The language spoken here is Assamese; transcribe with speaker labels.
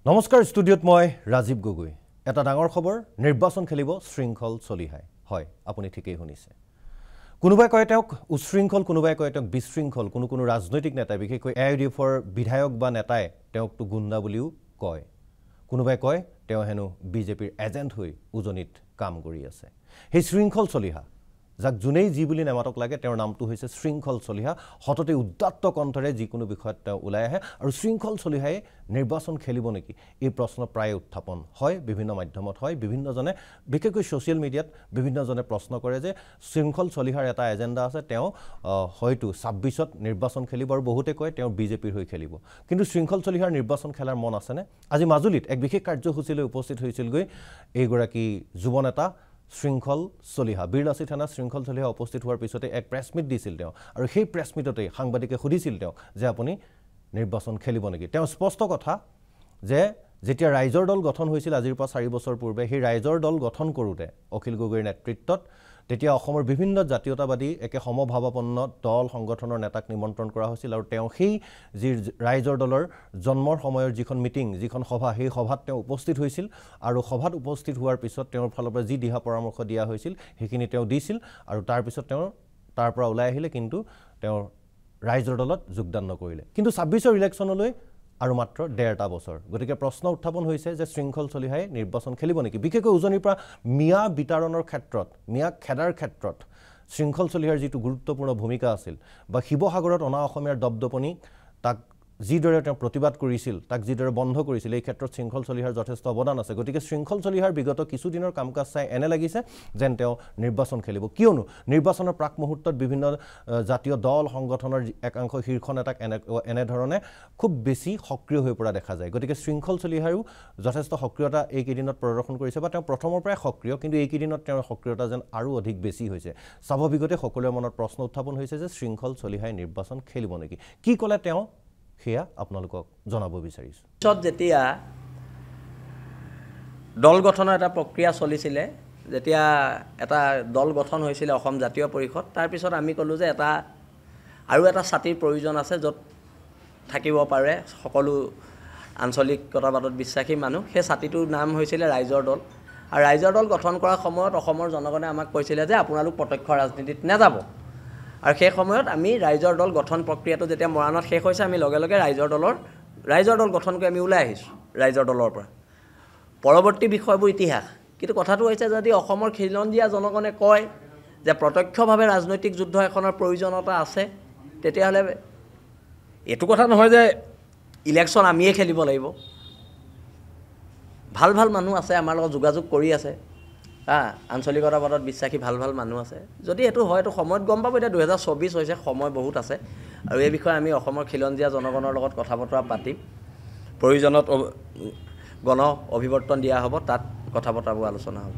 Speaker 1: নমস্কাৰ ষ্টুডিঅ'ত মই ৰাজীৱ গগৈ এটা ডাঙৰ খবৰ নিৰ্বাচন খেলিব শৃংখল চলিহাই হয় আপুনি ঠিকই শুনিছে কোনোবাই কয় তেওঁক উশৃংখল কোনোবাই কয় তেওঁক বিশৃংখল কোনো ৰাজনৈতিক নেতা বিশেষকৈ এআইডিএফৰ বিধায়ক বা নেতাই তেওঁক তো গুণ্ডা বুলিও কয় কোনোবাই কয় তেওঁ হেনো বিজেপিৰ এজেন্ট হৈ উজনিত কাম কৰি আছে সেই শৃংখল চলিহা যাক জুনেই জি বুলি নামাতক লাগে তেওঁৰ নামটো হৈছে শৃংখল চলিহা হততে উদ্দাত্ত কণ্ঠৰে যিকোনো বিষয়ত তেওঁ ওলাই আহে আৰু শৃংখল চলিহাই নিৰ্বাচন খেলিব নেকি এই প্ৰশ্ন প্ৰায় উত্থাপন হয় বিভিন্ন মাধ্যমত হয় বিভিন্নজনে বিশেষকৈ সোশ্যাল মিডিয়াত বিভিন্নজনে প্ৰশ্ন কৰে যে শৃংখল চলিহাৰ এটা এজেন্ডা আছে তেওঁ হয়তো 26ত নিৰ্বাচন খেলিব আৰু বহুতে কয় তেওঁ বিজেপিৰ হৈ খেলিব কিন্তু শৃংখল চলিহাৰ নিৰ্বাচন খেলাৰ মন আছেনে আজি মাজুলীত এক বিশেষ কাৰ্যসূচীলৈ উপস্থিত হৈছিলগৈ এইগৰাকী যুৱনেতা শৃংখল চলিহা বীৰলাচি থানা শৃংখল চলিহা উপস্থিত হোৱাৰ পিছতে এক প্ৰেছ মিট দিছিল তেওঁ আৰু সেই প্ৰেছ মিটতে সাংবাদিকে সুধিছিল তেওঁ যে আপুনি নিৰ্বাচন খেলিব নেকি তেওঁ স্পষ্ট কথা যে যেতিয়া ৰাইজৰ দল গঠন হৈছিল আজিৰ পৰা 4 বছৰ পূৰ্বে সেই ৰাইজৰ দল গঠন কৰোতে অখিল গগৈৰ নেতৃত্বত তেতিয়া অসমৰ বিভিন্ন জাতীয়তাবাদী একে সমভাৱাপন্ন দল সংগঠনৰ নেতাক নিমন্ত্ৰণ কৰা হৈছিল আৰু তেওঁ সেই যি ৰাইজৰ দলৰ জন্মৰ সময়ৰ যিখন মিটিং যিখন সভা সেই সভাত তেওঁ উপস্থিত হৈছিল আৰু সভাত উপস্থিত হোৱাৰ পিছত তেওঁৰ ফালৰ পৰা যি দিহা পৰামৰ্শ দিয়া হৈছিল সেইখিনি তেওঁ দিছিল আৰু তাৰ পিছত তেওঁ তাৰ পৰা ওলাই আহিলে কিন্তু তেওঁ ৰাইজৰ দলত যোগদান নকৰিলে কিন্তু 26ৰ ইলেকশ্যনলৈ আৰু মাত্ৰ 1.5 বছৰ গতিকে প্ৰশ্ন উত্থাপন হৈছে যে শৃংখল চলিহাই নিৰ্বাচন খেলিব নেকি বিশেষকৈ উজনিৰ পৰা মিয়া বিতৰণৰ ক্ষেত্ৰত মিয়া খেদাৰ ক্ষেত্ৰত শৃংখল চলিহাৰ যিটো গুৰুত্বপূৰ্ণ ভূমিকা আছিল বা শিৱসাগৰত অনা অসমীয়াৰ দবদপনি তাক যিদৰে তেওঁ প্ৰতিবাদ কৰিছিল তাক যিদৰে বন্ধ কৰিছিল এই ক্ষেত্ৰত শৃংখল চলিহাৰ যথেষ্ট অৱদান আছে গতিকে শৃংখল চলিহাৰ বিগত কিছুদিনৰ কামকাজ চাই এনে লাগিছে যেন তেওঁ নিৰ্বাচন খেলিব কিয়নো নিৰ্বাচনৰ প্ৰাক মুহূৰ্তত বিভিন্ন জাতীয় দল সংগঠনৰ একাংশ শীৰ্ষ নেতাক এনে ধৰণে খুব বেছি সক্ৰিয় হৈ পৰা দেখা যায় গতিকে শৃংখল চলিহাৰো যথেষ্ট সক্ৰিয়তা এই কেইদিনত প্ৰদৰ্শন কৰিছে বা তেওঁ প্ৰথমৰ পৰাই সক্ৰিয় কিন্তু এই কেইদিনত তেওঁৰ সক্ৰিয়তা যেন আৰু অধিক বেছি হৈছে স্বাভাৱিকতে সকলোৰে মনত প্ৰশ্ন উত্থাপন হৈছে যে শৃংখল চলিহাই নিৰ্বাচন খেলিব নেকি কি ক'লে তেওঁ সেয়া আপোনালোকক জনাব বিচাৰিছো
Speaker 2: যেতিয়া দল গঠনৰ এটা প্ৰক্ৰিয়া চলিছিলে যেতিয়া এটা দল গঠন হৈছিলে অসম জাতীয় পৰিষদ তাৰ পিছত আমি ক'লো যে আৰু এটা ছাতিৰ প্ৰয়োজন আছে য'ত থাকিব পাৰে সকলো আঞ্চলিকতাবাদত বিশ্বাসী মানুহ সেই ছাতিটোৰ নাম হৈছিলে ৰাইজৰ দল আৰু ৰাইজৰ দল গঠন কৰাৰ সময়ত অসমৰ জনগণে আমাক কৈছিলে যে আপোনালোক প্ৰত্যক্ষ ৰাজনীতিত নাযাব আৰু সেই সময়ত আমি ৰাইজৰ দল গঠন প্ৰক্ৰিয়াটো যেতিয়া মৰাণত শেষ হৈছে আমি লগে লগে ৰাইজৰ দল গঠন কৰি আমি ওলাই আহিছোঁ ৰাইজৰ দলৰ পৰা পৰৱৰ্তী বিষয়বোৰ ইতিহাস কিন্তু কথাটো হৈছে যদি অসমৰ খিলঞ্জীয়া জনগণে কয় যে প্ৰত্যক্ষভাৱে ৰাজনৈতিক যুদ্ধ এখনৰ প্ৰয়োজনীয়তা আছে তেতিয়াহ'লে এইটো কথা নহয় যে ইলেকশ্যন আমিয়ে খেলিব লাগিব ভাল মানুহ আছে আমাৰ লগত যোগাযোগ কৰি আছে আঞ্চলিকতাবাদত বিশ্বাসী ভাল মানুহ আছে যদি এইটো হয় তো সময়ত গম পাব এতিয়া 2024 হৈছে সময় বহুত আছে আৰু এই বিষয়ে আমি অসমৰ খিলঞ্জীয়া জনগণৰ লগত কথা বতৰা পাতিম প্ৰয়োজনত গণ অভিৱৰ্তন দিয়া হ'ব তাত কথা বতৰাবোৰ আলোচনা হ'ব